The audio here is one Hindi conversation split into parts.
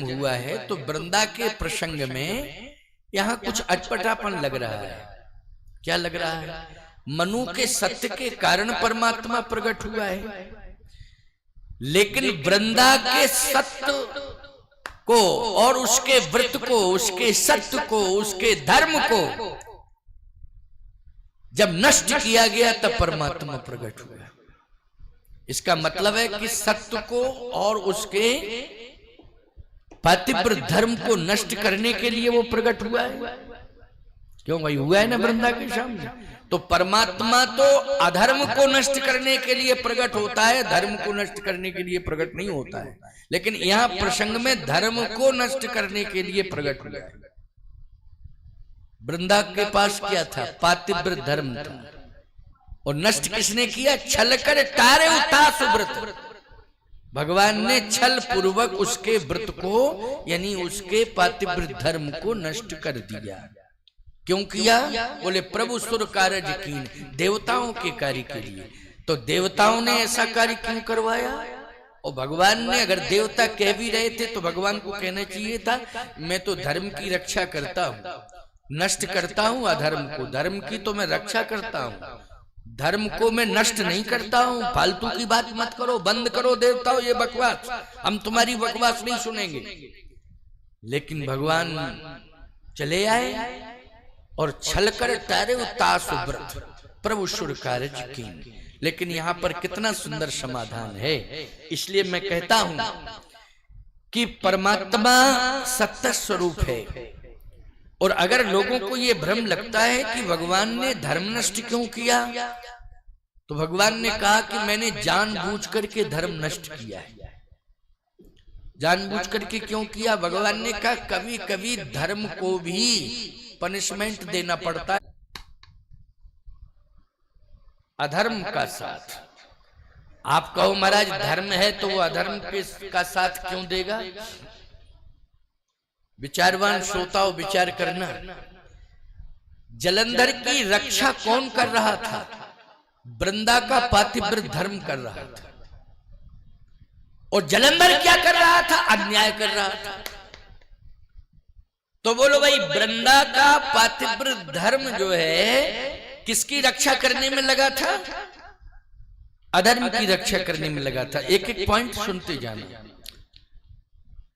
हुआ है तो वृंदा के प्रसंग में यहाँ कुछ अटपटापन लग रहा है। क्या लग रहा है? मनु के सत्य के कारण परमात्मा प्रकट हुआ है, लेकिन वृंदा के सत्य को और उसके व्रत को, उसके सत्य को, उसके धर्म को जब नष्ट किया गया तब परमात्मा प्रकट हुआ। इसका मतलब है कि सत्य को और उसके पातिव्र धर्म को नष्ट करने के लिए वो प्रकट हुआ है। क्यों भाई? हुआ है ना वृंदा के सामने। तो परमात्मा तो अधर्म को नष्ट करने के लिए प्रकट होता है, धर्म को नष्ट करने के लिए प्रकट नहीं होता है। लेकिन यहाँ प्रसंग में धर्म को नष्ट करने के लिए प्रकट हुआ है। वृंदा के पास क्या था? पातिव्र धर्म था, और नष्ट किसने किया? छल कर तारे उतास व्रत। भगवान ने छल पूर्वक उसके व्रत को, यानी उसके पातिव्र धर्म को नष्ट कर दिया। क्यों किया? बोले प्रभु सुर कार्य कीन, देवताओं के कार्य के लिए। तो देवताओं ने ऐसा कार्य क्यों करवाया? और भगवान ने, अगर देवता कह भी रहे थे तो भगवान को कहना चाहिए था मैं तो धर्म की रक्षा करता हूं, नष्ट करता हूं अधर्म को, धर्म की तो मैं रक्षा करता हूं, धर्म को मैं नष्ट नहीं करता हूं। फालतू की बात मत करो, बंद करो देवताओं ये बकवास, हम तुम्हारी बकवास नहीं सुनेंगे। लेकिन भगवान चले आए और छलकर तारे उतास व्रत, प्रभु सुर कार्य कीन। लेकिन यहां पर कितना सुंदर समाधान है। इसलिए मैं कहता हूं कि परमात्मा सत्य स्वरूप है, और अगर लोगों को यह भ्रम लगता है कि भगवान ने धर्म नष्ट क्यों किया, तो भगवान ने कहा कि मैंने जानबूझ करके धर्म नष्ट किया है। जानबूझ करके क्यों किया? भगवान ने कहा कभी कभी धर्म को भी पनिशमेंट देना पड़ता है अधर्म का साथ। आप कहो महाराज धर्म है तो वो अधर्म का साथ क्यों देगा? विचारवान श्रोताओं विचार करना, जलंधर की रक्षा कौन कर रहा था? वृंदा का पातिव्र धर्म कर रहा था। और जलंधर क्या कर रहा था? अन्याय कर रहा था। तो बोलो भाई, वृंदा का पातिव्र धर्म जो है किसकी रक्षा करने में लगा था? अधर्म की रक्षा करने में लगा था। एक एक पॉइंट सुनते जाना,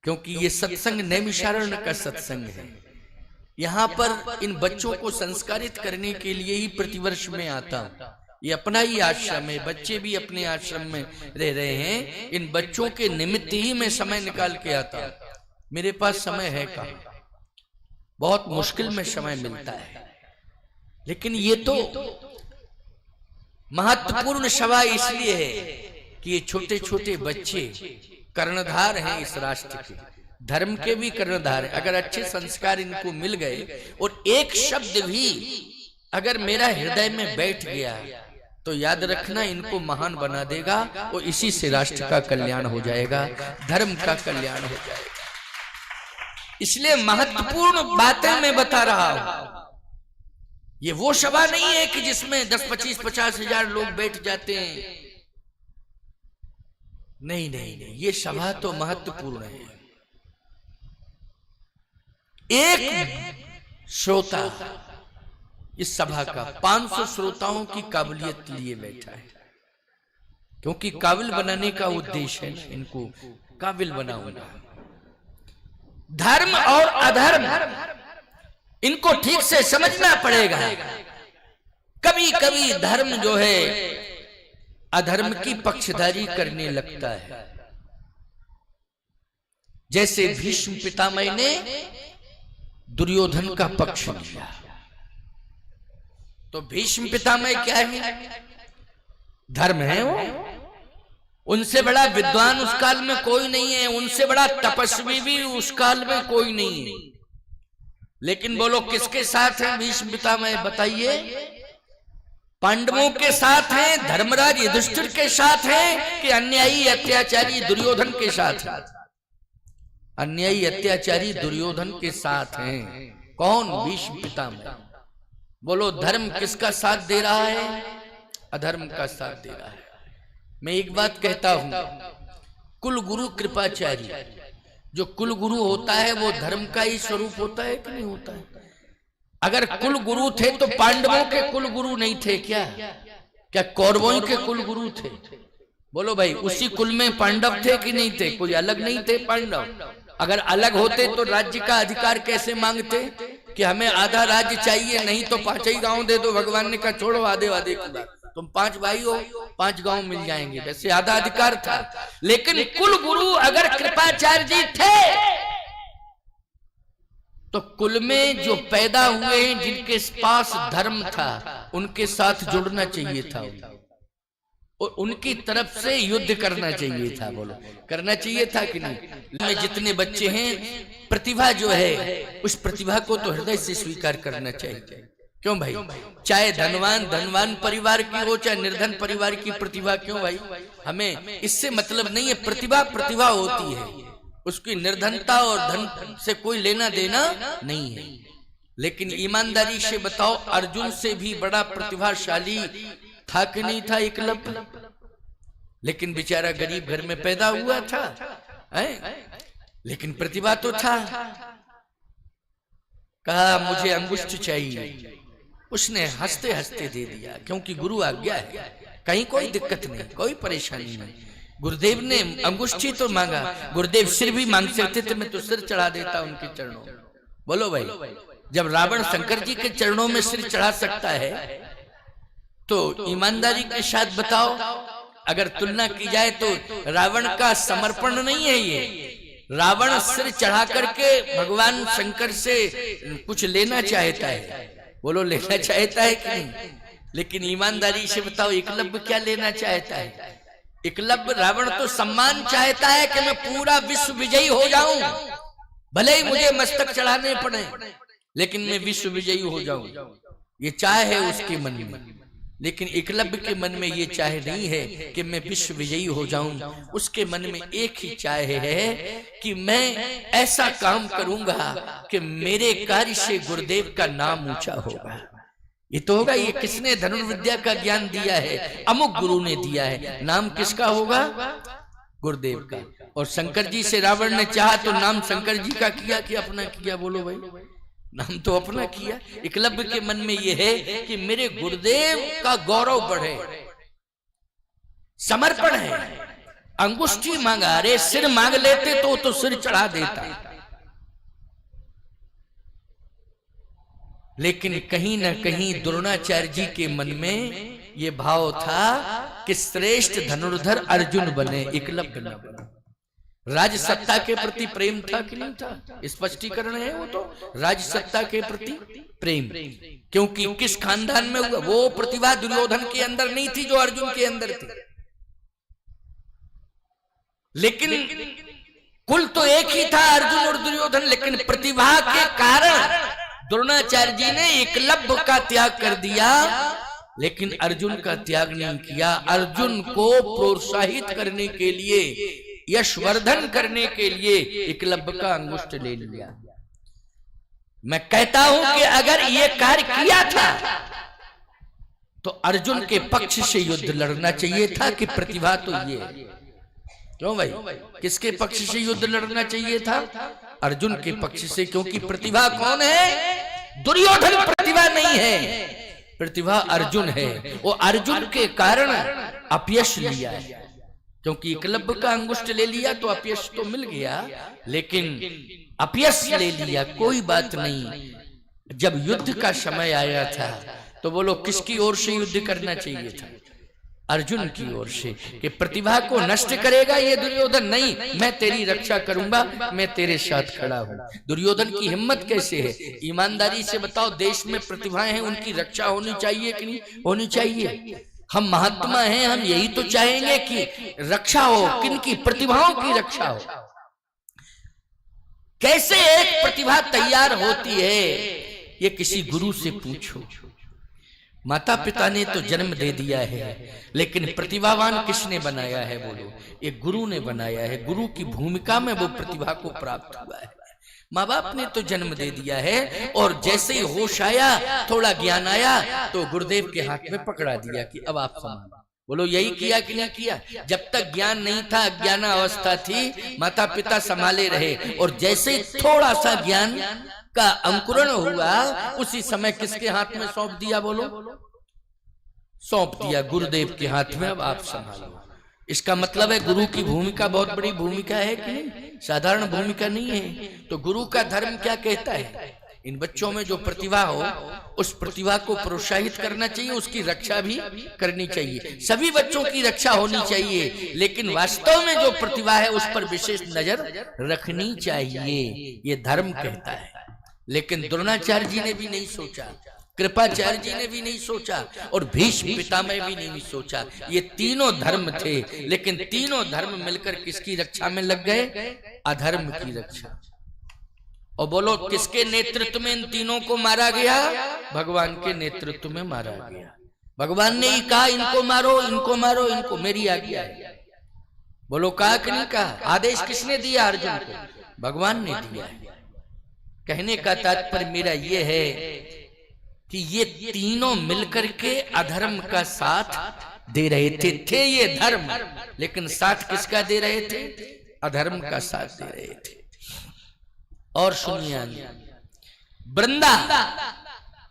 क्योंकि ये सत्संग नैमिषारण्य का सत्संग है। यहाँ पर इन बच्चों को संस्कारित करने के लिए ही प्रतिवर्ष में आता हूं। ये अपना ही आश्रम है, बच्चे भी अपने आश्रम में रह रहे हैं। इन बच्चों के निमित्त ही मैं समय निकाल के आता हूं। मेरे पास समय है कहाँ? बहुत मुश्किल में समय मिलता है। लेकिन ये तो महत्वपूर्ण सभा इसलिए है कि ये छोटे छोटे बच्चे कर्णधार हैं इस राष्ट्र के, धर्म के भी कर्णधार हैं। अगर अच्छे संस्कार इनको मिल गए और एक शब्द भी अगर मेरा हृदय में बैठ गया तो याद रखना इनको महान बना देगा, और इसी से राष्ट्र का कल्याण हो जाएगा, धर्म का कल्याण हो जाएगा। इसलिए महत्वपूर्ण बातें मैं बता रहा हूं। ये वो सभा नहीं है कि जिसमें 10, 25, 50 हजार लोग बैठ जाते हैं। नहीं नहीं नहीं, ये सभा तो महत्वपूर्ण है। एक श्रोता इस सभा का 500 श्रोताओं की काबिलियत लिए बैठा है, क्योंकि काबिल बनाने का उद्देश्य है, इनको काबिल बनाऊंगा। धर्म और अधर्म इनको ठीक से समझना पड़ेगा। कभी कभी धर्म जो है अधर्म की पक्षधारी करने लगता है। जैसे भीष्म पितामह ने दुर्योधन का पक्ष लिया, तो भीष्म पितामह क्या है? धर्म है वो। उनसे बड़ा विद्वान उस काल में कोई नहीं है, उनसे बड़ा तपस्वी भी उस काल में कोई नहीं है। लेकिन बोलो किसके साथ है भीष्म पितामह? बताइए। पांडवों के साथ हैं, धर्मराज युधिष्ठिर के साथ हैं, कि अन्यायी अत्याचारी दुर्योधन के साथ है? अन्यायी अत्याचारी दुर्योधन के साथ हैं। कौन? भीष्म पितामह। बोलो धर्म किसका साथ दे रहा है? अधर्म का साथ दे रहा है। मैं एक बात कहता हूं, कुल गुरु कृपाचार्य जो कुल गुरु होता है वो धर्म का ही स्वरूप होता है कि नहीं होता है? अगर कुल गुरु थे तो पांडवों के कुल गुरु नहीं थे क्या? क्या कौरवों के कुल गुरु थे? बोलो भाई, उसी कुल में पांडव थे कि नहीं थे? कोई अलग नहीं थे पांडव। अगर अलग होते तो राज्य का अधिकार कैसे मांगते कि हमें आधा राज्य चाहिए, नहीं तो 5 ही गांव दे दो। भगवान ने कहा छोड़ो आधे वादे की बात, तुम 5 भाई हो, 5 गांव मिल जाएंगे, वैसे आधा अधिकार था। लेकिन कुल गुरु अगर कृपाचार्य जी थे तो कुल में जो पैदा हुए हैं, जिनके पास धर्म था, उनके साथ जुड़ना चाहिए था और उनकी तरफ से युद्ध करना चाहिए था। बोलो, करना चाहिए था कि नहीं? में जितने बच्चे हैं, प्रतिभा जो है उस प्रतिभा को तो हृदय से स्वीकार करना चाहिए। क्यों भाई? चाहे धनवान परिवार की हो, चाहे निर्धन परिवार की प्रतिभा, क्यों भाई? हमें इससे मतलब नहीं है। प्रतिभा होती है, उसकी निर्धनता और धन से कोई लेना देना नहीं है। लेकिन ईमानदारी से बताओ, अर्जुन से भी बड़ा प्रतिभाशाली था कि नहीं था एकलव्य? लेकिन बेचारा गरीब घर में पैदा हुआ था, लेकिन प्रतिभा तो था। कहा मुझे अंगुष्ठ चाहिए, उसने हंसते हंसते दे दिया, क्योंकि गुरु आज्ञा है, कहीं कोई दिक्कत नहीं, कोई परेशानी नहीं। गुरुदेव ने अंगुष्ठी तो मांगा, गुरुदेव सिर भी मांग सकते थे, मैं तो सिर चढ़ा देता उनके चरणों में। बोलो भाई, जब रावण शंकर जी के चरणों में सिर चढ़ा सकता है तो ईमानदारी के साथ बताओ, अगर तुलना की जाए तो रावण का समर्पण नहीं है ये। रावण सिर चढ़ा करके भगवान शंकर से कुछ लेना चाहता है। बोलो, लेना चाहता है कि नहीं? लेकिन ईमानदारी से बताओ, एकलव्य क्या लेना चाहता है? एकलव्य, रावण तो सम्मान चाहता है कि मैं पूरा विश्व विजयी हो जाऊं, भले ही मुझे मस्तक चढ़ाने पड़े, लेकिन मैं विश्व विजयी हो जाऊं, ये चाह है उसके मन में। लेकिन एकलव्य के मन में ये चाह नहीं है कि मैं विश्व विजयी हो जाऊं। उसके मन में एक ही चाह है कि मैं ऐसा काम करूंगा कि मेरे कार्य से गुरुदेव का नाम ऊंचा होगा। ये तो होगा। ये किसने धनुर्विद्या का ज्ञान दिया है? अमुक गुरु ने दिया है। नाम किसका होगा? गुरुदेव का। और शंकर जी से रावण ने चाहा तो नाम शंकर जी का किया कि अपना किया? बोलो भाई, नाम तो अपना किया। एकलव्य के मन में यह है कि मेरे गुरुदेव का गौरव बढ़े, समर्पण है। अंगुष्ठी मांगा, अरे सिर मांग लेते तो सिर चढ़ा देता। लेकिन कहीं ना कहीं द्रोणाचार्य जी के मन में ये भाव था कि श्रेष्ठ धनुर्धर अर्जुन बने, एकलव्य न बने। राज सत्ता के प्रति प्रेम था कि नहीं था? स्पष्टीकरण है वो तो, राज सत्ता के प्रति प्रेम। क्योंकि किस खानदान में हुआ? वो प्रतिभा दुर्योधन के अंदर नहीं थी जो अर्जुन के अंदर थी। लेकिन कुल तो एक ही था, अर्जुन और दुर्योधन। लेकिन प्रतिभा के कारण द्रोणाचार्य जी ने एकलव्य का त्याग कर दिया, लेकिन अर्जुन का त्याग नहीं किया। अर्जुन को प्रोत्साहित करने के लिए, यशवर्धन करने के लिए एकलव्य का अंगुष्ठ ले लिया। मैं कहता हूं कि अगर ये कार्य किया था तो अर्जुन के पक्ष से युद्ध लड़ना चाहिए था कि प्रतिभा तो ये। क्यों भाई? किसके पक्ष से युद्ध लड़ना चाहिए था? अर्जुन के पक्ष से। क्योंकि प्रतिभा कौन है? दुर्योधन प्रतिभा नहीं है, प्रतिभा अर्जुन है। वो अर्जुन के कारण अपयश लिया है। क्योंकि एकलव्य का अंगुष्ठ ले लिया तो अपयश तो मिल गया, लेकिन अपयश ले लिया, कोई बात नहीं। जब युद्ध का समय आया था तो बोलो किसकी ओर से युद्ध करना चाहिए था? अर्जुन की ओर से। कि प्रतिभा को नष्ट करेगा ये दुर्योधन? नहीं, मैं तेरी रक्षा करूंगा, मैं तेरे साथ खड़ा हूं। दुर्योधन की हिम्मत कैसे है? ईमानदारी से बताओ, देश में प्रतिभाएं हैं, उनकी रक्षा होनी चाहिए कि नहीं होनी चाहिए? हम महात्मा हैं, हम यही तो चाहेंगे कि रक्षा हो। किनकी? प्रतिभाओं की रक्षा हो। कैसे एक प्रतिभा तैयार होती है, ये किसी गुरु से पूछो। माता पिता ने तो जन्म दे दिया है, लेकिन प्रतिभावान किसने बनाया है? बोलो, ये गुरु ने बनाया है। गुरु की भूमिका में वो प्रतिभा को प्राप्त हुआ है। माँ बाप ने तो जन्म दे दिया है, और जैसे ही होश आया, थोड़ा ज्ञान आया, तो गुरुदेव के हाथ में पकड़ा दिया कि अब आप संभालो। बोलो यही किया कि नहीं किया? जब तक ज्ञान नहीं था, अज्ञान अवस्था थी, माता पिता संभाले रहे, और जैसे थोड़ा सा ज्ञान का अंकुरण हुआ उसी समय किसके हाथ में सौंप दिया? बोलो, सौंप दिया गुरुदेव के हाथ में, अब आप संभालो। इसका मतलब है गुरु की भूमिका बहुत बड़ी भूमिका है कि नहीं? साधारण भूमिका नहीं है। तो गुरु का धर्म क्या कहता है? इन बच्चों में जो प्रतिभा हो उस प्रतिभा को प्रोत्साहित करना चाहिए, उसकी रक्षा भी करनी चाहिए। सभी बच्चों की रक्षा होनी चाहिए, लेकिन वास्तव में जो प्रतिभा है उस पर विशेष नजर रखनी चाहिए, ये धर्म कहता है। लेकिन द्रोणाचार्य जी ने भी नहीं सोचा, कृपाचार्य जी ने भी नहीं सोचा, और भीष्म पितामह भी नहीं सोचा। ये तीनों धर्म थे, लेकिन तीनों धर्म मिलकर किसकी रक्षा में लग गए? अधर्म की रक्षा। और बोलो किसके नेतृत्व में इन तीनों को मारा गया? भगवान के नेतृत्व में मारा गया। भगवान ने ही कहा इनको मारो, इनको मारो, इनको, मेरी आज्ञा है। बोलो कहा कि नहीं कहा? आदेश किसने दिया अर्जुन को? भगवान ने दिया है। कहने का तात्पर्य मेरा ये है कि ये तीनों मिलकर के अधर्म का साथ दे रहे थे ये धर्म, लेकिन साथ किसका दे रहे थे? अधर्म का साथ दे रहे थे। और सुनिए, वृंदा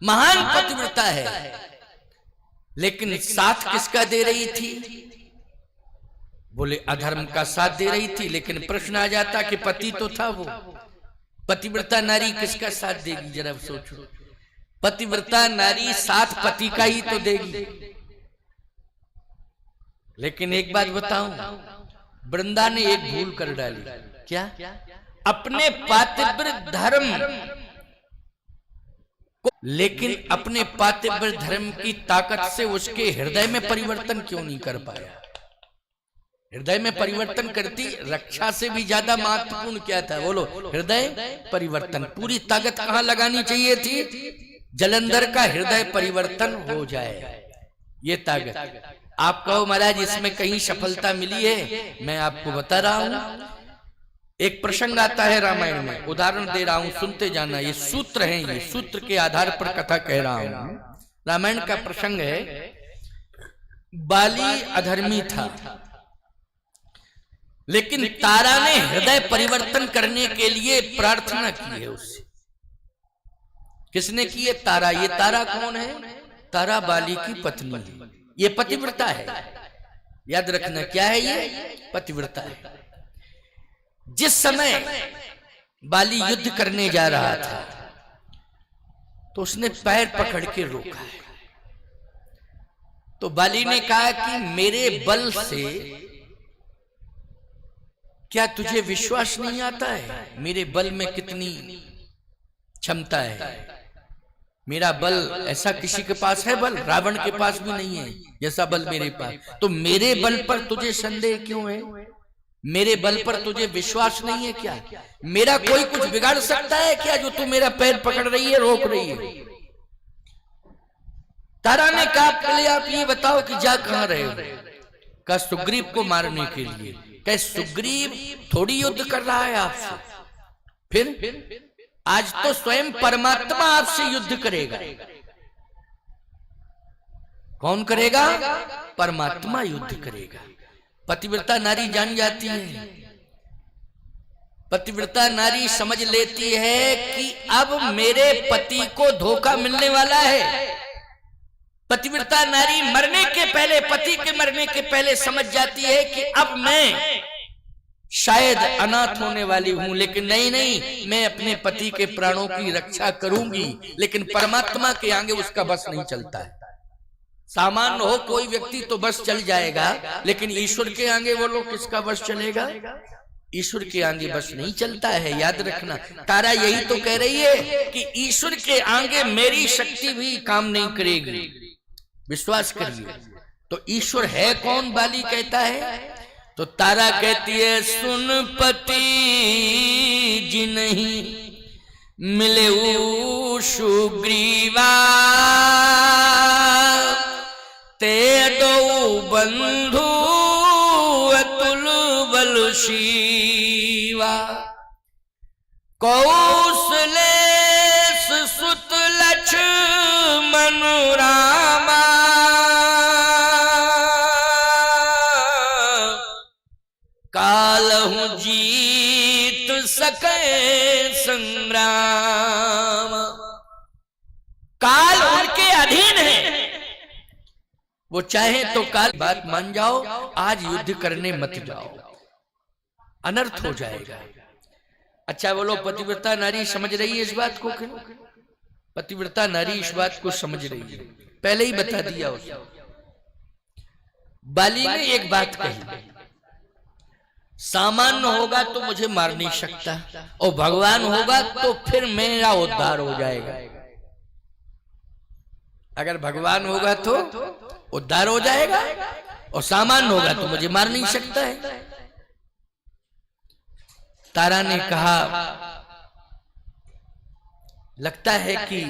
महान पतिव्रता है, लेकिन साथ किसका दे रही थी? बोले अधर्म का साथ दे रही थी। लेकिन प्रश्न आ जाता कि पति तो था वो, पतिव्रता नारी किसका साथ देगी? जरा सोचो, पतिव्रता नारी साथ पति का ही तो देगी। लेकिन एक बात बताऊं, वृंदा ने एक भूल कर डाली। क्या? अपने पातिव्रत धर्म को, लेकिन अपने पातिव्रत धर्म की ताकत से उसके हृदय में परिवर्तन क्यों नहीं कर पाया? हृदय में परिवर्तन करती रक्षा से भी ज्यादा महत्वपूर्ण क्या था? बोलो, हृदय परिवर्तन। पूरी ताकत कहां लगानी चाहिए थी? जलंधर का हृदय परिवर्तन हो जाए, ये ताकत। आप कहो महाराज इसमें कहीं सफलता मिली है? मैं आपको बता रहा हूं। एक प्रसंग आता है रामायण में, उदाहरण दे रहा हूं, सुनते जाना। ये सूत्र हैं, ये सूत्र के आधार पर कथा कह रहा हूं। रामायण का प्रसंग है, बाली अधर्मी था, लेकिन तारा ने हृदय परिवर्तन करने के लिए प्रार्थना की है उससे। किसने की है? तारा। ये तारा कौन है? तारा बाली की पत्नी है, ये पतिव्रता है। याद रखना, क्या है ये? पतिव्रता है। जिस समय बाली युद्ध करने जा रहा था तो उसने पैर पकड़ के रोका है। तो बाली ने कहा कि मेरे बल से क्या तुझे विश्वास नहीं आता है? मेरे बल में कितनी क्षमता है। मेरा बल ऐसा किसी के पास है बल? रावण के पास भी नहीं है जैसा बल मेरे पास। तो मेरे बल पर तुझे संदेह क्यों है? मेरे बल पर तुझे विश्वास नहीं है क्या? मेरा कोई कुछ बिगाड़ सकता है क्या जो तू मेरा पैर पकड़ रही है, रोक रही है? तारा ने कहा पहले आप ये बताओ कि जा कहां रहे हो? कहा सुग्रीव को मारने के लिए। कहे सुग्रीव थोड़ी युद्ध कर रहा है आपसे, फिर आज तो स्वयं परमात्मा आपसे युद्ध करेगा। कौन करेगा? परमात्मा युद्ध करेगा। पतिव्रता नारी जान जाती है, पतिव्रता नारी समझ लेती है कि अब मेरे पति को धोखा मिलने वाला है। पतिव्रता नारी मरने के पहले, पति के मरने के पहले समझ जाती है कि अब मैं शायद अनाथ होने वाली हूं, लेकिन नहीं, मैं अपने पति के प्राणों की रक्षा करूंगी। लेकिन परमात्मा के आगे उसका बस नहीं चलता है। सामान्य हो कोई व्यक्ति तो बस चल जाएगा, लेकिन ईश्वर के आगे वो लोग किसका बस चलेगा? ईश्वर के आगे बस नहीं चलता है। याद रखना, तारा यही तो कह रही है कि ईश्वर के आगे मेरी शक्ति भी काम नहीं करेगी। विश्वास करिए। तो ईश्वर है कौन? बाली कहता है। तो तारा कहती है सुन पति जिन्हीं मिले सुग्रीवा, ते दो बंधु अतुल बल शिवा, कौशलेश सुत लक्ष्मण रामा, संग्राम। काल उनके अधीन है, वो चाहे तो काल बात मान जाओ, आज युद्ध करने मत जाओ, अनर्थ हो जाएगा। अच्छा बोलो, पतिव्रता नारी समझ रही है इस बात को? पतिव्रता नारी इस बात को समझ रही है, पहले ही बता दिया उसने। बाली ने एक बात कही, सामान्य होगा तो मुझे मार नहीं सकता, और भगवान होगा तो फिर मेरा उद्धार हो जाएगा। अगर भगवान होगा तो उद्धार हो जाएगा, और सामान्य होगा तो मुझे मार नहीं सकता है। तारा ने कहा, लगता है कि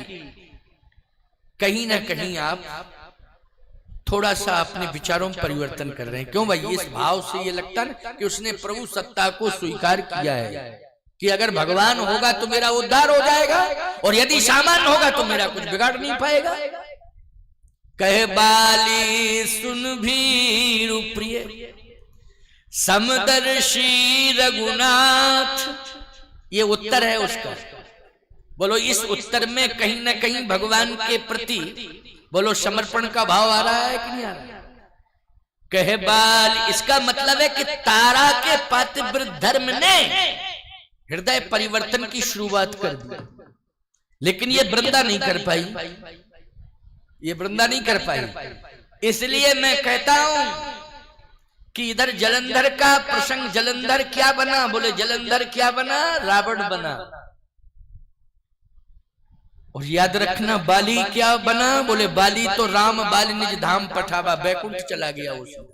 कहीं ना कहीं आप थोड़ा सा अपने विचारों में परिवर्तन कर रहे हैं। क्यों भाई? इस भाव से ये लगता है कि उसने प्रभु सत्ता को स्वीकार किया है कि अगर भगवान होगा तो मेरा उद्धार हो जाएगा, और यदि सामान्य होगा तो मेरा कुछ बिगाड़ नहीं पाएगा। कहे बाली सुन भीरु प्रिय समदर्शी रघुनाथ। ये उत्तर है उसका। बोलो, इस उत्तर में कहीं ना कहीं भगवान के प्रति बोलो समर्पण का भाव आ रहा है कि नहीं आ रहा? कहे बाल, इसका मतलब है कि तारा के पातिव्रत धर्म ने हृदय परिवर्तन की शुरुआत कर दी, लेकिन ये वृंदा नहीं कर पाई, ये वृंदा नहीं कर पाई। इसलिए मैं कहता हूं कि इधर जलंधर का प्रसंग, जलंधर क्या बना? बोले जलंधर क्या बना? रावण बना। और याद रखना, बाली क्या बना? बोले बाली तो राम बाली निज धाम पठावा, बैकुंठ चला गया। उसमें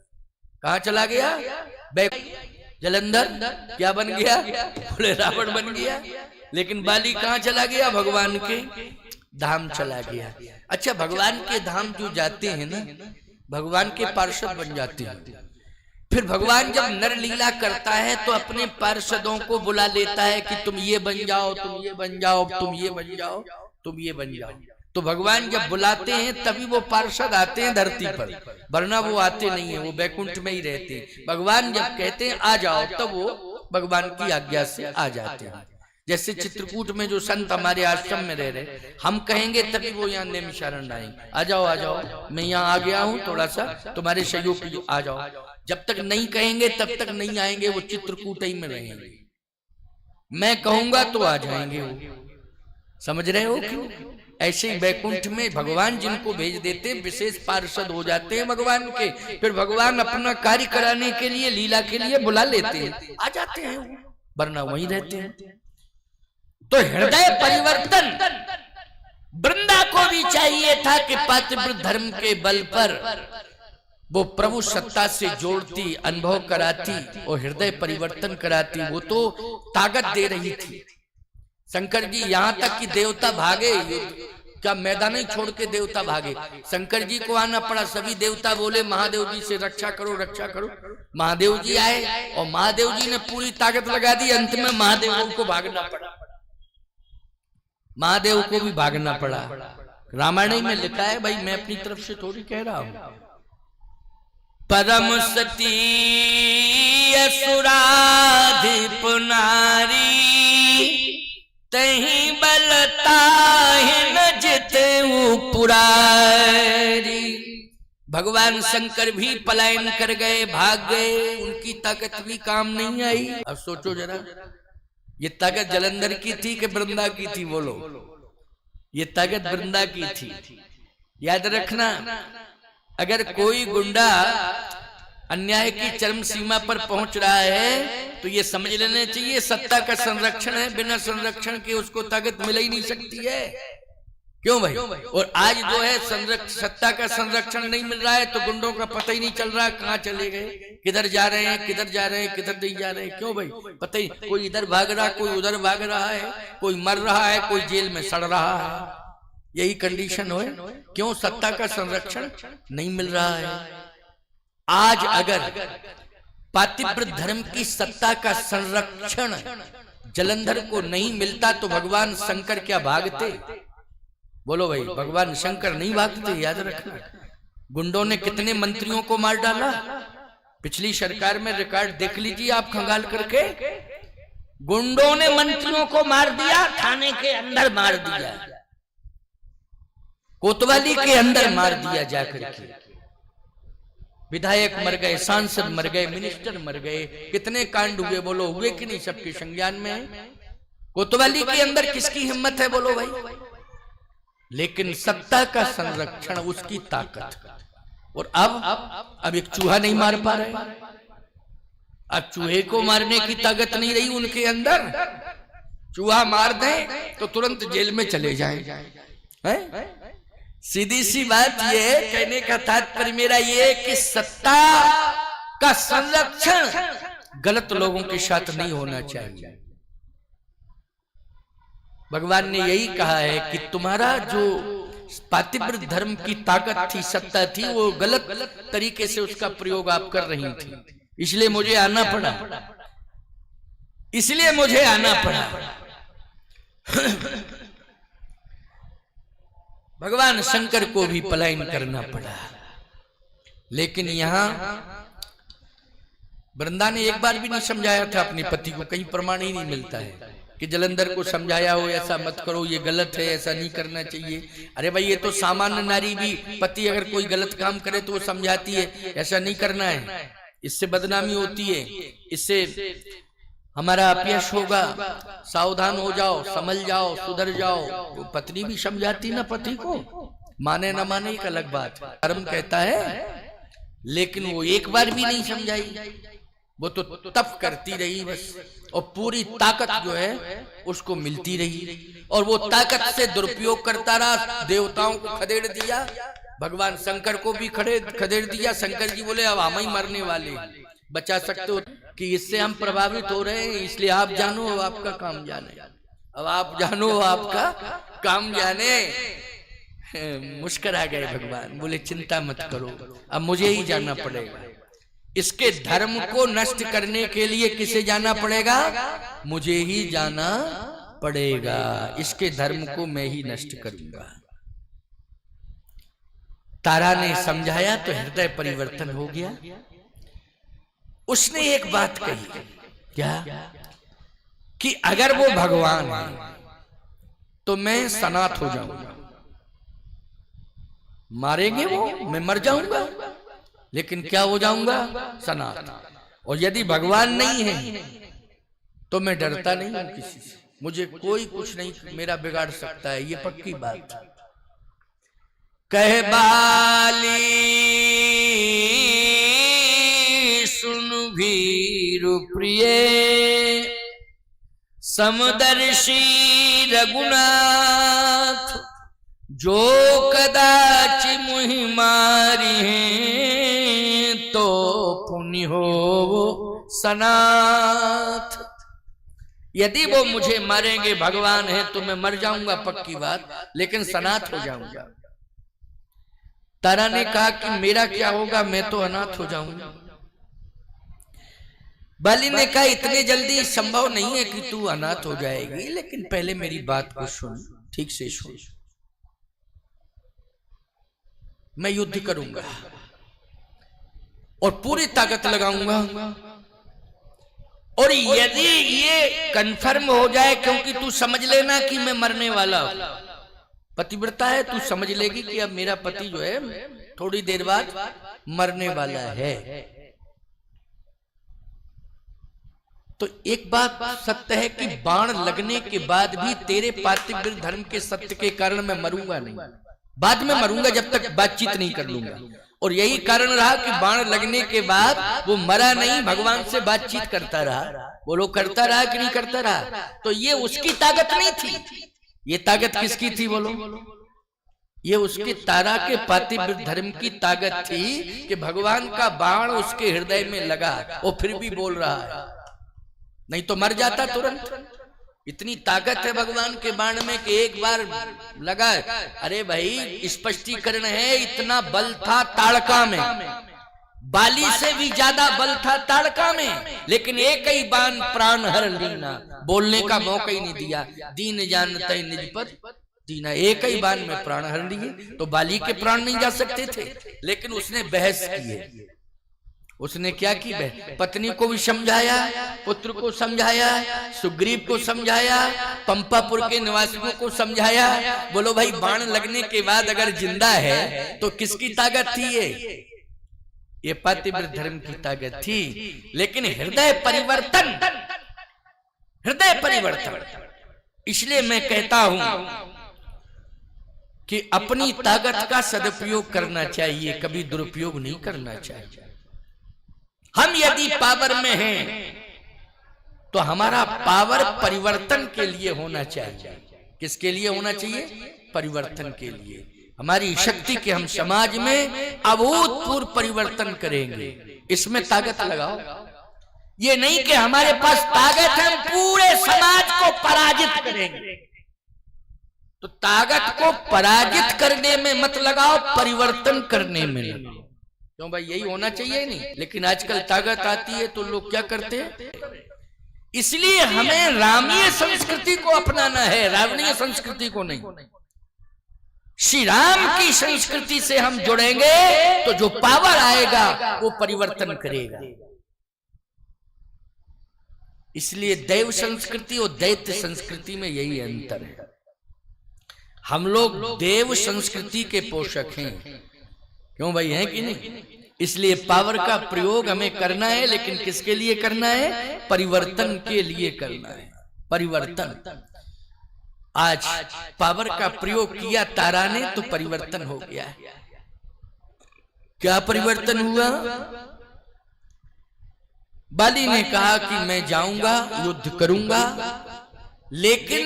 कहा चला गया? जलंधर क्या बन गया? बोले रावण बन गया। लेकिन बाली कहाँ चला गया? भगवान के धाम चला गया। अच्छा, भगवान के धाम जो जाते हैं ना, भगवान के पार्षद बन जाते हैं। फिर भगवान जब नर लीला करता है तो अपने पार्षदों को बुला लेता है कि तुम ये बन जाओ, तुम ये बन जाओ, तुम ये बन जाओ, तुम ये बन जाओ। तो भगवान जब बुलाते हैं तभी वो पार्षद आते हैं धरती पर, वरना वो आते नहीं है, वो बैकुंठ में ही रहते हैं। भगवान जब कहते हैं आ जाओ, तब वो भगवान की आज्ञा से आ जाते हैं। जैसे चित्रकूट में जो संत हमारे आश्रम में रह रहे, हम कहेंगे तभी वो यहाँ नैमिषारण्य आएंगे, आ जाओ आ जाओ, मैं यहाँ आ गया हूँ, थोड़ा सा तुम्हारे सहयोग के लिए आ जाओ। जब तक नहीं कहेंगे तब तक नहीं आएंगे, वो चित्रकूट ही में रहेंगे। मैं कहूंगा तो आ जाएंगे वो। समझ रहे हो क्यों? ऐसे ही बैकुंठ में भगवान जिनको भेज देते हैं, विशेष पार्षद हो जाते हैं भगवान के। फिर भगवान अपना कार्य कराने के लिए, लीला के लिए बुला लेते हैं, आ जाते हैं, वरना वहीं रहते हैं। तो हृदय परिवर्तन वृंदा को भी चाहिए था कि पातिव्रत धर्म के बल पर वो प्रभु सत्ता से जोड़ती, अनुभव कराती और हृदय परिवर्तन कराती। वो तो ताकत दे रही थी। शंकर जी यहाँ तक कि देवता भागे, क्या मैदान ही छोड़ के देवता भागे। शंकर जी को आना पड़ा। सभी देवता बोले महादेव जी से रक्षा करो, रक्षा करो। महादेव जी आए और महादेव जी ने पूरी ताकत लगा दी। अंत में महादेव को भागना पड़ा, महादेव को भी भागना पड़ा। रामायण में लिखा है भाई, मैं अपनी तरफ से थोड़ी कह रहा हूं। परम सती असुराधिप नारी, तहीं बलता न जिते पुरारी। भगवान शंकर भी पलायन कर गए, भाग गए, उनकी ताकत भी काम नहीं आई। अब सोचो जरा, ये ताकत जलंधर की थी कि वृंदा की थी? बोलो, ये ताकत वृंदा की थी। याद रखना, अगर कोई गुंडा अन्याय की चरम सीमा पर पहुंच रहा है तो ये समझ लेना चाहिए सत्ता का संरक्षण है, बिना संरक्षण के उसको ताकत मिल ही नहीं सकती है। क्यों भाई? और आज जो है सत्ता का संरक्षण नहीं मिल रहा है तो गुंडों का पता ही नहीं चल रहा कहाँ चले गए, किधर जा रहे हैं, किधर जा रहे हैं, किधर नहीं जा रहे हैं। क्यों भाई? पता ही, कोई इधर भाग रहा, कोई उधर भाग रहा है, कोई मर रहा है, कोई जेल में सड़ रहा है। यही कंडीशन है। क्यों? सत्ता का संरक्षण नहीं मिल रहा है। आज अगर पातिव्रत धर्म की सत्ता का संरक्षण जलंधर को नहीं मिलता तो भगवान शंकर क्या भागते? बोलो भाई, भगवान शंकर नहीं भागते। याद रखना, गुंडों ने कितने मंत्रियों को मार डाला। पिछली सरकार में रिकॉर्ड देख लीजिए आप खंगाल करके, गुंडों ने मंत्रियों को मार दिया, थाने के अंदर मार दिया, कोतवाली के अंदर मार दिया जाकर के। विधायक मर गए, सांसद मर गए, मिनिस्टर मर गए, कितने कांड हुए बोलो, हुए कि नहीं? सबके संज्ञान में है। कोतवाली के अंदर किसकी हिम्मत है बोलो भाई? लेकिन सत्ता का संरक्षण, उसकी ताकत। और अब एक चूहा नहीं मार पा रहे, अब चूहे को मारने की ताकत नहीं रही उनके अंदर। चूहा मार दें तो तुरंत जेल में चले जाएं, हैं? सीधी सी बात ये, कहने का तात्पर्य मेरा ये कि सत्ता का संरक्षण गलत लोगों के साथ नहीं होना चाहिए। भगवान ने यही कहा है कि तुम्हारा जो पातिव्रत धर्म की ताकत थी, सत्ता थी, वो गलत तरीके से उसका प्रयोग आप कर रही थी, इसलिए मुझे आना पड़ा, इसलिए मुझे आना पड़ा। भगवान शंकर को भी पलायन करना पड़ा। लेकिन यहां वृंदा ने एक बार भी नहीं समझाया था अपने पति को, कहीं प्रमाण ही नहीं मिलता है कि जलंधर को समझाया हो ऐसा मत करो, ये गलत है, ऐसा नहीं करना चाहिए। अरे भाई, ये तो सामान्य नारी भी, पति अगर कोई गलत काम करे तो वो समझाती है ऐसा नहीं करना है, इससे बदनामी होती है, इससे हमारा अपयश होगा, सावधान हो जाओ, संभल जाओ, सुधर जाओ। वो पत्नी भी समझाती ना पति को, माने ना माने एक अलग बात, धर्म कहता है, लेकिन वो एक बार भी नहीं समझाई, वो तो तप करती रही बस, और पूरी ताकत जो है उसको मिलती रही, और वो ताकत से दुरुपयोग करता रहा, देवताओं को खदेड़ दिया, भगवान शंकर को भी खदेड़ दिया। शंकर जी बोले अब हम ही मरने वाले, बचा सकते हो कि इससे हम प्रभावित हो रहे हैं, इसलिए आप जानो अब आपका काम जाने, अब आप जानो आपका काम जाने। मुस्कुरा गए भगवान, बोले चिंता मत करो, अब मुझे ही जाना पड़ेगा। इसके धर्म को नष्ट करने के लिए किसे जाना पड़ेगा? मुझे ही जाना पड़ेगा। इसके धर्म को मैं ही नष्ट करूंगा। तारा ने समझाया तो हृदय परिवर्तन हो गया। उसने एक बात कही, क्या? कि अगर वो भगवान है तो मैं सनाथ हो जाऊंगा, मारेंगे वो, मैं मर जाऊंगा, लेकिन क्या हो जाऊंगा? सनाथ। और यदि भगवान नहीं है तो मैं डरता नहीं हूं किसी से, मुझे कोई कुछ नहीं मेरा बिगाड़ सकता है, ये पक्की बात। कह बाली सुन भीरु प्रिय, समदर्शी रघुनाथ, जो कदाच मुहि मारी हैं, तो पुण्य हो सनाथ। यदि वो मुझे मारेंगे, भगवान है, तो मैं मर जाऊंगा पक्की बात, लेकिन सनाथ हो जाऊंगा। तारा ने कहा कि मेरा क्या होगा, मैं तो अनाथ हो जाऊंगा। बाली ने कहा इतने जल्दी संभव नहीं है कि तू अनाथ हो जाएगी, लेकिन पहले मेरी बात को सुन, ठीक से सुन। मैं युद्ध करूंगा और पूरी ताकत लगाऊंगा, और यदि ये कंफर्म हो जाए, क्योंकि तू समझ लेना कि मैं मरने वाला हूं, पतिव्रता है, तू समझ लेगी कि अब मेरा पति जो है थोड़ी देर बाद मरने वाला है। तो एक बात सत्य है कि बाण लगने के बाद भी तेरे पातिव्रत धर्म के सत्य के कारण मैं मरूंगा नहीं, बाद में मरूंगा जब तक बातचीत नहीं कर लूंगा। और यही कारण रहा कि बाण लगने के बाद वो मरा नहीं, भगवान से बातचीत करता रहा। बोलो करता रहा कि नहीं करता रहा? तो ये उसकी ताकत नहीं थी, ये ताकत किसकी थी बोलो? ये उसके तारा के पातिव्रत धर्म की ताकत थी कि भगवान का बाण उसके हृदय में लगा, वो फिर भी बोल रहा है, नहीं तो मर जाता तुरंत। इतनी ताकत है भगवान के बाण में कि एक बार लगा। अरे भाई स्पष्टीकरण है, इतना बल था ताड़का में, बाली से भी ज्यादा बल था ताड़का में, लेकिन एक ही बाण प्राण हर लीना, बोलने का मौका ही नहीं दिया। दीन जानते निज पद दीना, एक ही बाण में प्राण हर लिए। तो बाली के प्राण नहीं जा सकते थे, लेकिन उसने बहस की है, उसने क्या की, पत्नी को भी समझाया, पुत्र को समझाया, सुग्रीव को समझाया, पंपापुर के निवासियों को समझाया। बोलो भाई, बाण लगने के बाद अगर जिंदा है तो किसकी ताकत थी? ये पातिव्रत धर्म की ताकत थी। लेकिन हृदय परिवर्तन, हृदय परिवर्तन। इसलिए मैं कहता हूं कि अपनी ताकत का सदुपयोग करना चाहिए, कभी दुरुपयोग नहीं करना चाहिए। हम यदि पावर में हैं तो हमारा पावर परिवर्तन के लिए होना चाहिए। किसके लिए होना चाहिए? परिवर्तन के लिए। हमारी शक्ति के हम समाज में अभूतपूर्व परिवर्तन करेंगे, इसमें ताकत लगाओ। ये नहीं कि हमारे पास ताकत है, हम पूरे समाज को पराजित करेंगे। तो ताकत को पराजित करने में मत लगाओ, परिवर्तन करने में लगाओ। क्यों भाई, यही होना चाहिए नहीं? लेकिन आजकल ताकत आती है तो लोग क्या करते हैं? इसलिए हमें रामीय संस्कृति को अपनाना है, रावणीय संस्कृति को नहीं। श्री राम की संस्कृति से हम जुड़ेंगे तो जो पावर आएगा वो परिवर्तन करेगा। इसलिए दैव संस्कृति और दैत्य संस्कृति में यही अंतर है। हम लोग देव संस्कृति के पोषक हैं। क्यों भाई, हैं कि नहीं? इसलिए पावर का प्रयोग हमें करना है, लेकिन किसके लिए करना है? परिवर्तन के लिए करना है। परिवर्तन। आज पावर का प्रयोग किया तारा ने तो परिवर्तन हो गया है। क्या परिवर्तन हुआ? बाली ने कहा कि मैं जाऊंगा, युद्ध करूंगा, लेकिन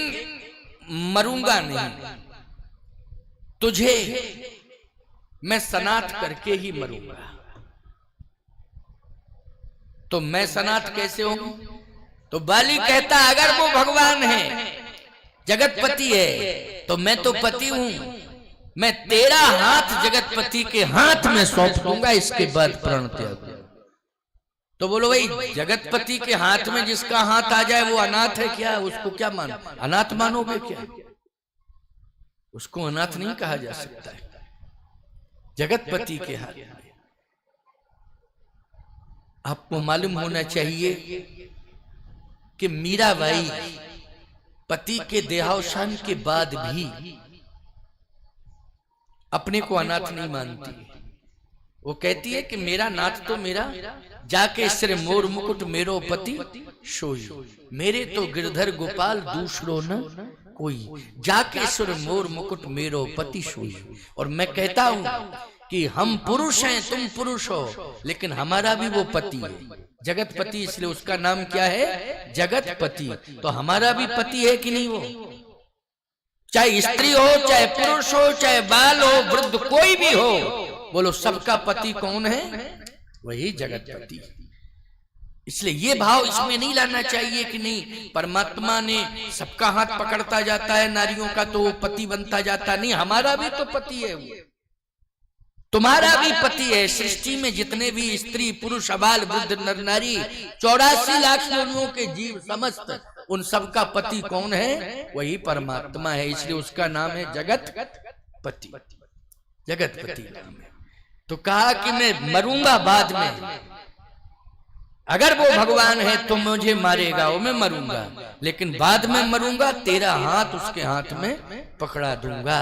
मरूंगा नहीं, तुझे मैं सनाथ करके ही मरूंगा। तो मैं सनाथ कैसे हूं? तो बाली कहता, अगर वो भगवान है, जगतपति है, तो मैं तो पति हूं, मैं तेरा हाथ जगतपति के हाथ में सौंप दूंगा, इसके बाद प्राण त्याग। तो बोलो भाई, जगतपति के हाथ में जिसका हाथ आ जाए वो अनाथ है क्या? उसको क्या मानो? अनाथ मानोगे क्या? उसको अनाथ नहीं कहा जा सकता है। जगतपति के हाथ में। आपको मालूम होना चाहिए कि मीराबाई पति के देहावसान के बाद भी अपने को अनाथ नहीं मानती। वो कहती है कि मेरा नाथ तो मेरा, जाके सिर मोर मुकुट मेरो पति सोई, मेरे तो गिरधर गोपाल दूसरो न कोई, जाके सिर मोर मुकुट मेरो पति सोई। और मैं कहता हूं कि हम पुरुष हैं, तुम पुरुष हो, लेकिन हमारा भी वो पति है, जगतपति। इसलिए उसका नाम क्या है? जगतपति। तो हमारा भी पति है कि नहीं? वो चाहे स्त्री हो, चाहे पुरुष हो, चाहे बाल हो, वृद्ध, कोई भी हो, बोलो सबका पति कौन है? वही जगतपति। इसलिए ये भाव इसमें नहीं लाना चाहिए कि नहीं परमात्मा ने सबका हाथ पकड़ता जाता है नारियों का तो वो पति बनता जाता। नहीं, हमारा भी तो पति है, वो तुम्हारा भी पति है। सृष्टि में जितने भी स्त्री पुरुष अबाल वृद्ध नर नारी 84 लाख योनियों के जीव समस्त, उन सबका पति कौन है? वही परमात्मा है। इसलिए उसका नाम है जगतपति। जगतपति नाम है। तो कहा कि मैं मरूंगा बाद में, अगर वो भगवान है तो मुझे मारेगा, वो मैं मरूंगा, लेकिन बाद में मरूंगा, तेरा हाथ उसके हाथ में पकड़ा दूंगा।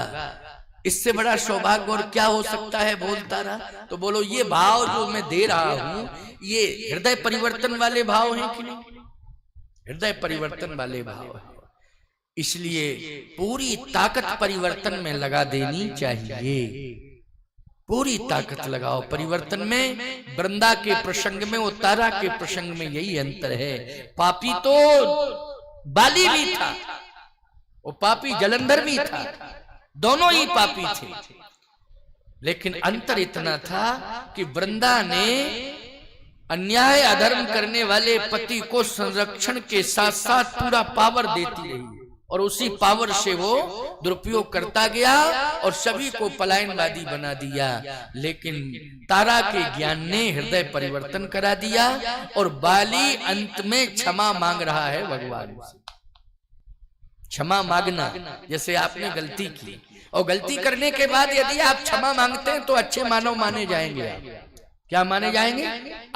इससे बड़ा सौभाग्य और क्या हो सकता है? बोलता रहा। तो बोलो, ये भाव जो मैं दे रहा हूं, ये हृदय परिवर्तन वाले भाव हैं कि नहीं? हृदय परिवर्तन वाले भाव है। इसलिए पूरी ताकत परिवर्तन में लगा देनी चाहिए। पूरी ताकत लगाओ परिवर्तन में। वृंदा के प्रसंग में और तारा के प्रसंग में यही अंतर है। पापी तो बाली भी था, वो पापी जलंधर भी था, दोनों ही पापी थे, लेकिन अंतर इतना था कि वृंदा ने अन्याय अधर्म करने वाले पति को संरक्षण के साथ साथ पूरा पावर देती रही, और उसी पावर से वो दुरुपयोग करता गया और सभी को पलायनवादी बना दिया। लेकिन तारा के ज्ञान ने हृदय परिवर्तन करा दिया, और बाली अंत में क्षमा मांग रहा है भगवान से। क्षमा मांगना, जैसे आपने गलती की और गलती करने के बाद यदि आप क्षमा मांगते हैं तो अच्छे मानव माने जाएंगे। क्या माने जाएंगे?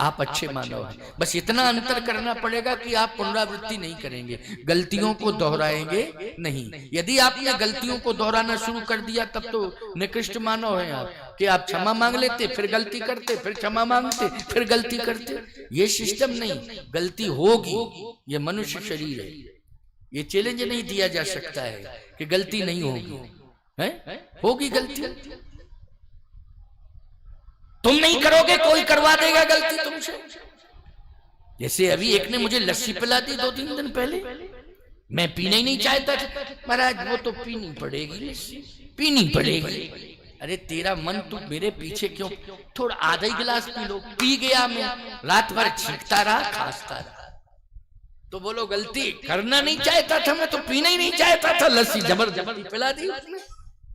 आप अच्छे मानव हैं। बस इतना अंतर करना पड़ेगा कि आप पुनरावृत्ति नहीं करेंगे, गलतियों को दोहराएंगे नहीं। यदि आपने गलतियों को दोहराना शुरू कर दिया तब तो निकृष्ट मानव हैं आप, कि आप क्षमा मांग लेते, फिर गलती करते, फिर क्षमा मांगते, फिर गलती करते। ये सिस्टम नहीं, गलती होगी, ये मनुष्य शरीर है, ये चैलेंज नहीं दिया जा सकता है कि गलती नहीं होगी, है? होगी गलती। तुम नहीं करोगे, कोई करवा देगा गलती तुमसे। जैसे अभी एक ने मुझे लस्सी पिला दी 2-3 दिन पहले, मैं पीना ही नहीं चाहता था। महाराज वो तो पीनी पड़ेगी, लस्सी पीनी पड़ेगी। अरे तेरा मन, तू मेरे पीछे क्यों? थोड़ा आधा ही गिलास पी लो। पी गया मैं, रात भर छींकता रहा, खांसता रहा। तो बोलो गलती करना नहीं चाहता था मैं, तो पीना ही नहीं चाहता था, लस्सी जबरदस्ती पिला दी उसने,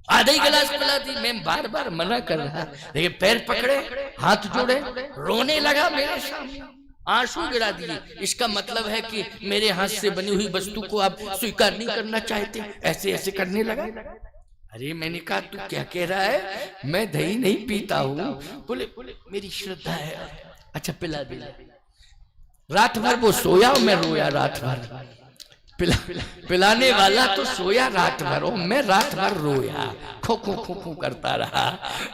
आधा ही गिलास पिला दी। मैं बार बार मना कर रहा, लेकिन पैर पकड़े, हाथ जोड़े, रोने लगा मेरे सामने, आंसू गिरा दिए। इसका मतलब है कि मेरे हाथ से बनी हुई वस्तु को आप स्वीकार नहीं करना चाहते, ऐसे ऐसे करने लगा। अरे मैंने कहा तू क्या कह रहा है? मैं दही नहीं पीता हूँ। बोले मेरी श्रद्धा है। अच्छा पिला दिया। रात भर वो सोया, मैं रोया रात भर। पिलाने वाला तो सोया रात भर, मैं रात भर रोया, खो खो खो खो करता रहा,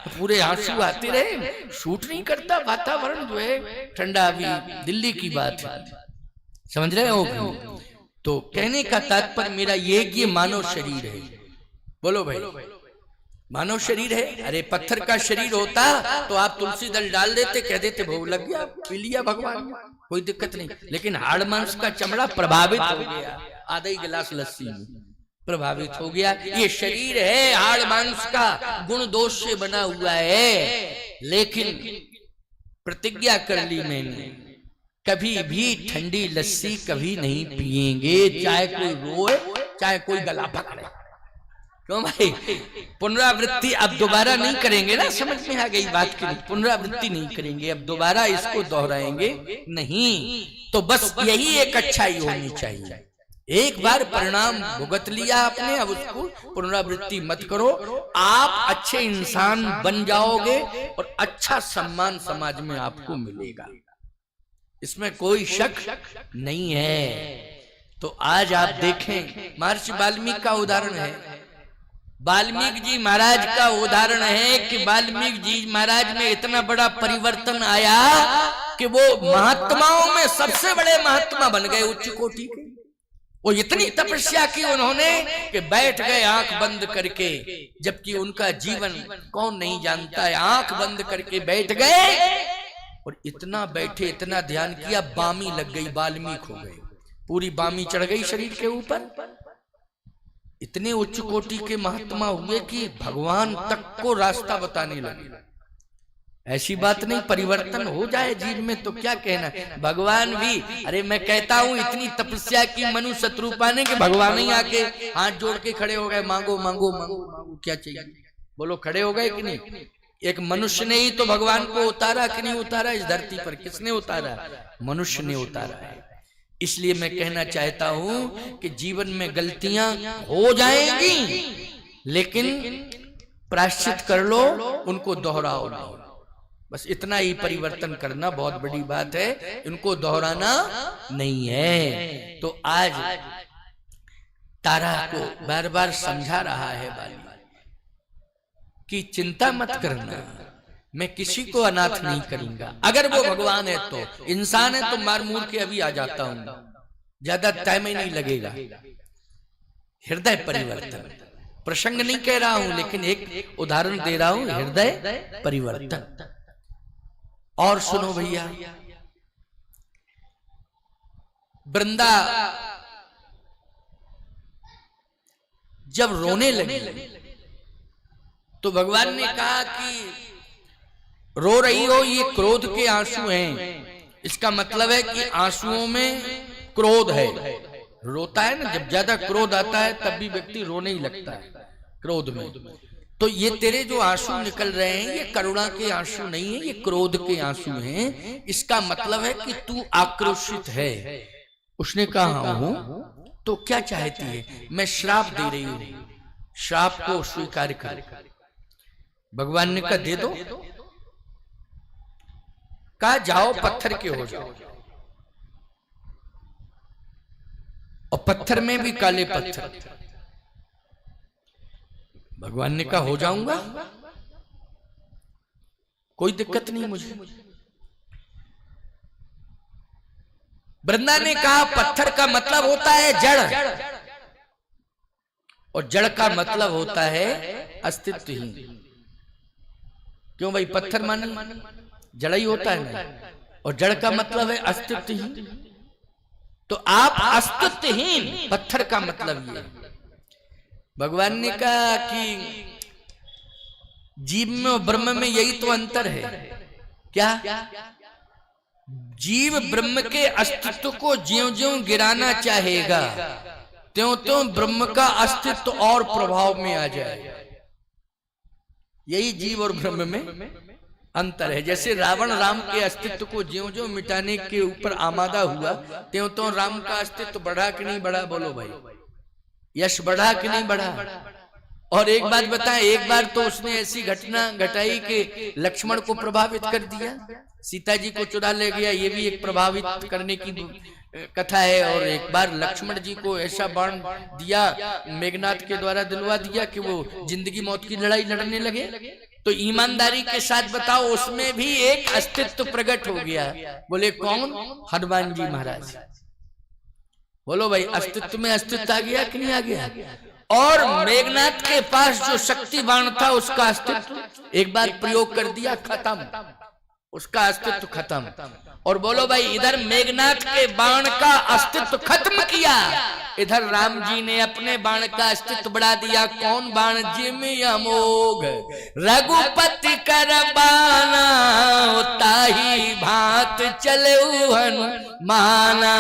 पूरे आंसू आते रहे। शूट नहीं करता, वातावरण जो है ठंडा। अभी दिल्ली की बात है, समझ रहे हो? तो कहने का तात्पर्य मेरा ये मानव शरीर है। बोलो भाई, मानव शरीर है। अरे पत्थर का शरीर होता तो आप तुलसी दल डाल देते, कह देते भोग लग गया, पी लिया भगवान, कोई दिक्कत नहीं। लेकिन हाड़ मांस का चमड़ा प्रभावित हो गया, आधा ही गिलास लस्सी में प्रभावित हो गया। ये शरीर है, हाड़ मांस का गुण दोष से बना हुआ है। लेकिन प्रतिज्ञा कर ली मैंने, कभी भी ठंडी लस्सी कभी नहीं पिएंगे, चाहे कोई रोए, चाहे कोई गला पकड़े। क्यों भाई? पुनरावृत्ति अब दोबारा नहीं करेंगे ना, समझ में आ गई बात की? पुनरावृत्ति नहीं करेंगे, अब दोबारा इसको दोहराएंगे नहीं। तो बस यही एक अच्छाई होनी चाहिए। एक बार परिणाम भुगत लिया आपने, अब उसको पुनरावृत्ति मत करो। आप अच्छे इंसान बन जाओगे और अच्छा सम्मान समाज में आपको मिलेगा, इसमें कोई शक नहीं है। तो आज आप देखें, महर्षि वाल्मीकि का उदाहरण है। वाल्मीकि जी महाराज का उदाहरण है कि वाल्मीकि जी महाराज में इतना बड़ा परिवर्तन आया कि वो महात्माओं में सबसे बड़े महात्मा बन गए, उच्च कोटि के। वो इतनी तपस्या की उन्होंने कि बैठ गए आंख बंद करके, जबकि उनका जीवन कौन नहीं जानता है। आंख बंद करके बैठ गए और इतना बैठे, इतना ध्यान किया, बामी लग गई, वाल्मीकि हो गए, पूरी बामी चढ़ गई शरीर के ऊपर। इतने उच्च कोटि के महात्मा हुए कि भगवान तक को रास्ता बताने लगे। ऐसी बात नहीं, परिवर्तन हो जाए जीव में तो क्या कहना, भगवान भी। अरे मैं कहता हूं इतनी तपस्या की मनु शत्रुपा ने कि भगवान ही आके हाथ जोड़ के खड़े हो गए, मांगो मांगो मांगो मांगो, क्या चाहिए बोलो। खड़े हो गए कि नहीं? एक मनुष्य ने ही तो भगवान को उतारा कि नहीं उतारा इस धरती पर? किसने उतारा? मनुष्य ने उतारा है। इसलिए मैं कहना चाहता हूं कि जीवन में गलतियां हो जाएंगी, लेकिन प्रायश्चित कर लो, उनको दोहराओ नहीं। बस इतना ही परिवर्तन करना बहुत बड़ी बात है, इनको दोहराना नहीं है। तो आज तारा को बार बार समझा रहा है बाली कि चिंता मत करना, मैं किसी को अनाथ नहीं करूंगा। अगर वो भगवान है तो, इंसान है तो मार मूर के अभी आ जाता हूं, ज्यादा टाइम ही नहीं लगेगा। हृदय परिवर्तन प्रसंग नहीं कह रहा हूं, लेकिन एक उदाहरण दे रहा हूं, हृदय परिवर्तन। और सुनो भैया, वृंदा जब रोने लगी तो भगवान ने कहा कि रो रही हो, ये क्रोध के आंसू हैं। इसका मतलब है कि आंसुओं में क्रोध है। रोता है ना, जब ज्यादा क्रोध आता है तब भी व्यक्ति रोने ही लगता है क्रोध में। तो ये तेरे जो आंसू निकल रहे हैं, ये करुणा के आंसू नहीं है, ये क्रोध के आंसू हैं। इसका मतलब है कि तू आक्रोशित है। उसने कहा हूं, तो क्या चाहती है? मैं श्राप दे रही हूं, श्राप को स्वीकार कर। भगवान ने कहा दे दो। कहा जाओ पत्थर के हो जाओ, और पत्थर में भी काले पत्थर। भगवान ने कहा हो जाऊंगा, कोई दिक्कत नहीं मुझे। वृंदा ने कहा पत्थर का मतलब होता है जड़, और जड़ का मतलब होता है अस्तित्वहीन। क्यों भाई, पत्थर माने जड़ ही होता है ना, और जड़ का मतलब है अस्तित्वहीन। तो आप अस्तित्वहीन, पत्थर का मतलब ये। भगवान ने कहा कि जीव में और ब्रह्म में यही तो अंतर है। क्या? जीव ब्रह्म के अस्तित्व को ज्यों-ज्यों गिराना चाहेगा, त्यों-त्यों ब्रह्म का अस्तित्व और प्रभाव में आ जाएगा। यही जीव और ब्रह्म में अंतर है। जैसे रावण राम के अस्तित्व को ज्यों-ज्यों मिटाने के ऊपर आमादा हुआ, त्यों-त्यों राम का अस्तित्व बढ़ा कि नहीं बढ़ा? बोलो भाई, यश बढ़ा कि नहीं बढ़ा? और एक बात बताएं, एक बार तो उसने ऐसी घटना घटाई कि लक्ष्मण को प्रभावित कर दिया, सीता जी को चुरा ले गया। ये भी एक प्रभावित करने की कथा है। और एक बार लक्ष्मण जी को ऐसा बाण दिया, मेघनाथ के द्वारा दिलवा दिया कि वो जिंदगी मौत की लड़ाई लड़ने लगे। तो ईमानदारी के साथ बताओ, उसमें भी एक अस्तित्व प्रकट हो गया। बोले कौन? हनुमान जी महाराज। बोलो भाई, अस्तित्व में अस्तित्व आ गया कि नहीं आ गया? और मेघनाथ के पास जो शक्ति बाण था, उसका अस्तित्व एक बार प्रयोग कर दिया, खत्म, उसका अस्तित्व खत्म। और बोलो भाई, इधर मेघनाथ के बाण का अस्तित्व खत्म किया, इधर राम जी ने अपने बाण का अस्तित्व बढ़ा दिया। कौन बाण? जिम अमोघ रघुपति कर बाना, ताही भात चले हनुमाना।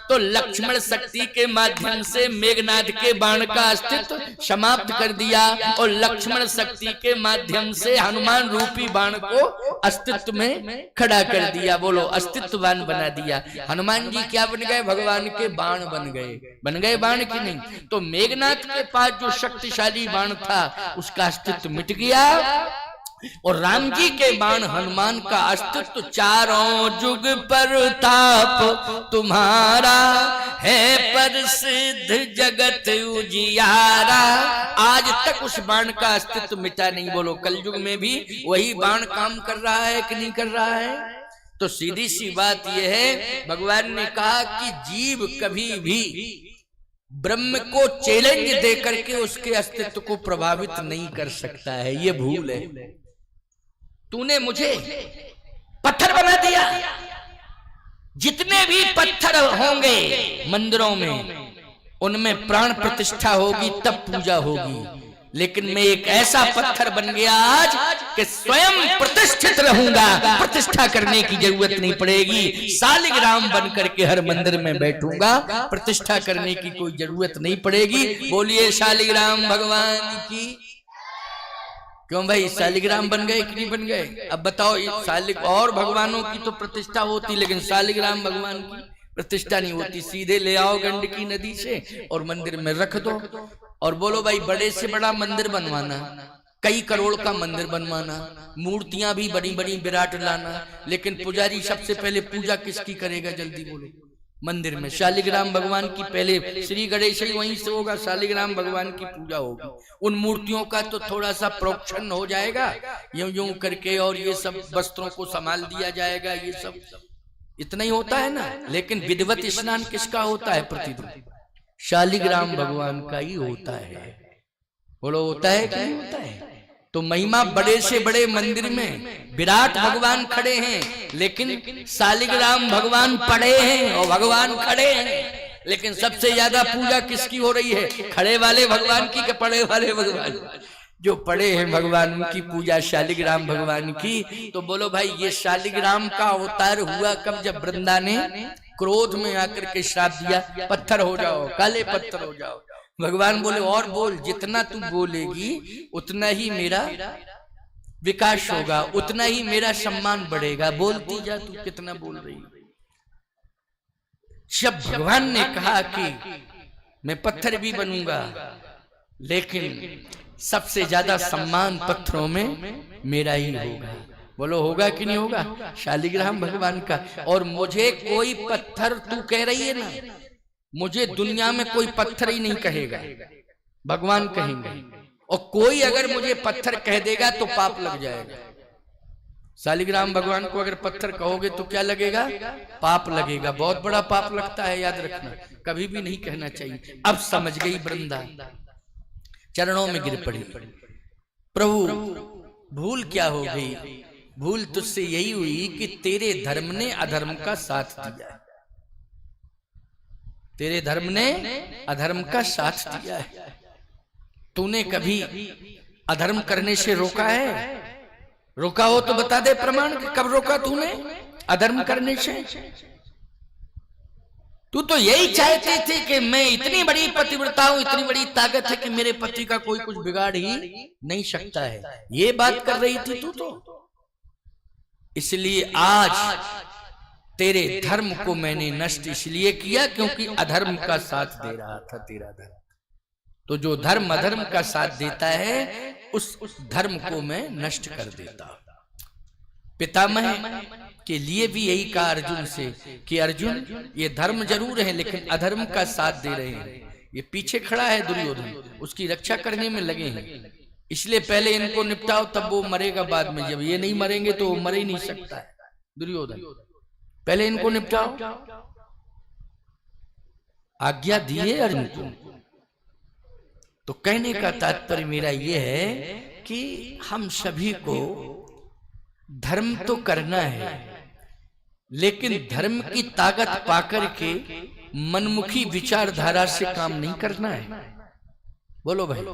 तो लक्ष्मण शक्ति के माध्यम से मेघनाथ के बाण का अस्तित्व समाप्त कर दिया, और लक्ष्मण शक्ति के माध्यम से हनुमान रूपी बाण को अस्तित्व में खड़ा कर दिया। बोलो, अस्तित्ववान बना दिया। हनुमान जी क्या बन गए? भगवान के बाण बन गए। बन गए बाण की नहीं? तो मेघनाथ के पास जो शक्तिशाली बाण था, उसका अस्तित्व मिट गया, और राम जी के बाण हनुमान का अस्तित्व। चारों जुग परताप तुम्हारा है, प्रसिद्ध जगत उजियारा। आज तक उस बाण का अस्तित्व मिटा नहीं। बोलो, कलयुग में भी वही बाण काम कर रहा है कि नहीं कर रहा है? तो सीधी सी बात यह है, भगवान ने कहा कि जीव कभी भी ब्रह्म को चैलेंज देकर के उसके अस्तित्व को प्रभावित नहीं कर सकता है। ये भूल है। तूने मुझे पत्थर बना दिया, जितने भी पत्थर होंगे मंदिरों में, उनमें प्राण प्रतिष्ठा होगी, तब पूजा होगी। लेकिन मैं एक ऐसा पत्थर बन गया आज कि स्वयं प्रतिष्ठित रहूंगा, प्रतिष्ठा करने की जरूरत नहीं पड़ेगी। शालिग्राम बन करके हर मंदिर में बैठूंगा, प्रतिष्ठा करने की कोई जरूरत नहीं पड़ेगी। बोलिए शालिग्राम भगवान की। क्यों भाई, शालिग्राम बन गए कि नहीं बन गए? अब बताओ, और भगवानों की तो प्रतिष्ठा होती, लेकिन शालिग्राम भगवान की प्रतिष्ठा नहीं होती। सीधे ले आओ गंडकी नदी से और मंदिर में रख दो, और बोलो भाई, बड़े से बड़ा मंदिर बनवाना, कई करोड़ का मंदिर बनवाना, मूर्तियां भी बड़ी बड़ी विराट लाना, लेकिन पुजारी सबसे पहले पूजा किसकी करेगा? जल्दी बोलो। मंदिर में शालिग्राम भगवान की पहले, श्री गणेश वहीं से होगा, शालिग्राम भगवान की पूजा होगी। उन मूर्तियों का तो थोड़ा सा प्रोक्षण हो जाएगा यूं यूं करके, और ये सब वस्त्रों को संभाल दिया जाएगा, ये सब इतना ही होता है ना। लेकिन विधिवत स्नान किसका होता है प्रतिदिन? शालिग्राम भगवान का ही होता है। बोलो, होता है कि नहीं होता है? तो महिमा, बड़े से बड़े मंदिर में विराट भगवान खड़े हैं, लेकिन शालिग्राम भगवान पड़े हैं और भगवान खड़े हैं। लेकिन सबसे ज्यादा पूजा किसकी हो रही है? खड़े वाले भगवान की, के पड़े वाले भगवान? जो पड़े हैं भगवान, उनकी पूजा शालिग्राम भगवान की। तो बोलो भाई, ये शालिग्राम का अवतार हुआ कब? जब वृंदा ने क्रोध में आकर के श्राप दिया, पत्थर हो जाओ, काले पत्थर हो जाओ। भगवान बोले, और बोल, जितना तू बोलेगी उतना ही मेरा विकास होगा, उतना ही मेरा सम्मान बढ़ेगा। बोलती जा, तू कितना बोल रही है। जब भगवान ने कहा कि मैं पत्थर भी बनूंगा, लेकिन सबसे ज्यादा सम्मान पत्थरों में मेरा ही होगा, बोलो होगा कि नहीं होगा? शालिग्राम भगवान का। और मुझे कोई पत्थर, तू कह रही है ना, मुझे दुनिया में कोई पत्थर ही नहीं कहेगा, भगवान कहेंगे। और कोई अगर मुझे पत्थर कह देगा तो पाप लग जाएगा। शालिग्राम भगवान को अगर पत्थर कहोगे तो क्या लगेगा? पाप लगेगा, बहुत बड़ा पाप लगता है, याद रखना, कभी भी नहीं कहना चाहिए। अब समझ गई वृंदा, चरणों में गिर पड़ी। प्रभु भूल क्या हो गई? भूल तुझसे यही हुई कि तेरे धर्म ने अधर्म का साथ दिया है। तेरे धर्म ने अधर्म का साथ दिया है। तूने कभी अधर्म करने से रोका है? रोका हो तो बता दे प्रमाण, कब रोका तूने अधर्म करने से? तू तो यही चाहती थी कि मैं इतनी बड़ी पतिव्रता हूं, इतनी बड़ी ताकत है कि मेरे पति का कोई कुछ बिगाड़ ही नहीं सकता है, ये बात कर रही थी तू तो। इसलिए आज तेरे धर्म को मैंने नष्ट इसलिए किया क्योंकि अधर्म का साथ दे रहा था तेरा धर्म। तो जो धर्म अधर्म का साथ देता है उस धर्म को मैं नष्ट कर देता। पितामह के लिए भी यही कहा अर्जुन से कि अर्जुन ये धर्म जरूर है लेकिन अधर्म का साथ दे रहे हैं। ये पीछे खड़ा है दुर्योधन, उसकी रक्षा करने में लगे हैं, इसलिए पहले इनको निपटाओ तब वो मरेगा बाद में। जब ये नहीं मरेंगे तो वो मर ही नहीं सकता है दुर्योधन, पहले इनको निपटाओ। आज्ञा दी है अर्जुन को। तो कहने का तात्पर्य मेरा ये है कि हम सभी को धर्म तो करना है, लेकिन धर्म की ताकत पाकर के मनमुखी विचारधारा से काम नहीं करना है। बोलो भाई,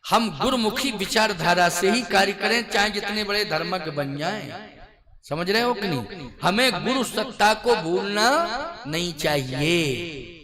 हम गुरुमुखी विचारधारा से ही कार्य करें, चाहे जितने बड़े धर्मज्ञ बन जाएं। समझ रहे हो कि नहीं? हमें गुरु सत्ता को भूलना नहीं चाहिए।